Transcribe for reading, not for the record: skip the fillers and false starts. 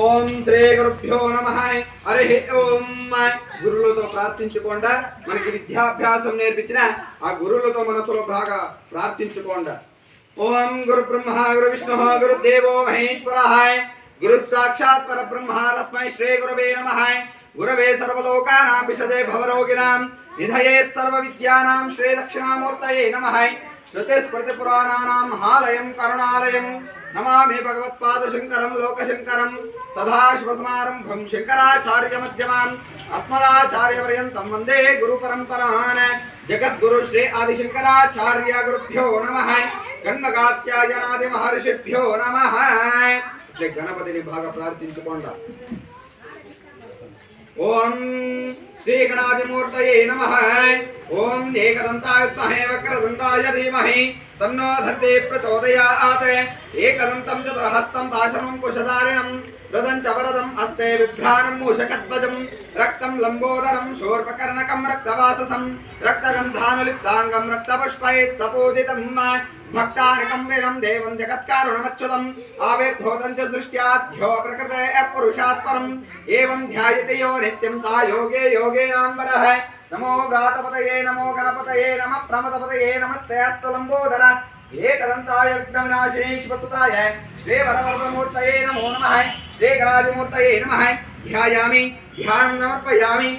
ఓం శ్రీ గురుభ్యో నమః. హరి ఓం. గురువులతో ప్రార్థించుకోండా. మనకి విద్యాభ్యాసం నేర్పించిన ఆ గురువులతో మనసులో బాగా ప్రార్థించుకోండా. ఓం గురు బ్రహ్మ గురు విష్ణు గురుదేవో మహేశ్వర గురు సాక్షాత్ పరబ్రహ్మ తస్మై శ్రీ గురవే నమః. గురవే సర్వలోకానాం విషదే భవరోగిణాం నిధయే సర్వ విద్యానాం శ్రీ దక్షిణామూర్తయే నమః. శ్రుతి స్మృతి పురాణానాం ఆలయం కరుణాలయం నమామి భగవత్పాదశంకరం లోకశంకరం. సదాశివసమారంభం శంకరాచార్య మధ్యమాన్ అస్మదాచార్యపర్యంతం వందే గురు పరంపరాన్. జగద్గురు శ్రీ ఆదిశంకరాచార్య గురుభ్యో నమః. గణగాత్యాయనాది మహర్షిభ్యో నమః. గణపతిని బాగా ప్రార్థించుకోండి. ఓం శ్రీ గణాధిమూర్తయే నమః. ఓం ఏకదంతాయ విద్మహే వక్రతుండాయ ధీమహి తన్నో దంతే ప్రచోదయాత్. ఏకదంతం చతుర్హస్తం పాశమం కుశధారిణం రదం చ వరదం హస్తే బిభ్రాణం మూషకధ్వజం రక్తం లంబోదరం శూర్పకర్ణకం రక్తవాససం రక్తగంధానులిప్తాంగం రక్తపుష్పైః సపూజితం భక్తానికం వీరం దేవం జగత్కారుణమచ్యుతం ఆవిర్భూతం చ సృష్ట్యాద్యో ప్రకృతే పురుషాత్ పరం ఏవం ధ్యాయతే యో నిత్యం సా యోగే యోగేనాంబరః. నమో వ్రాతపతయే నమో గణపతయే నమః ప్రమదపతయే నమస్తే లంబోదర ఏకదంతాయ విఘ్నవినాశినే శివసుతాయ శ్రీ వరవరదమూర్తయే నమో నమః. శ్రీ గణాధిమూర్తయే నమః. ధ్యాయామి ధ్యానం సమర్పయామి.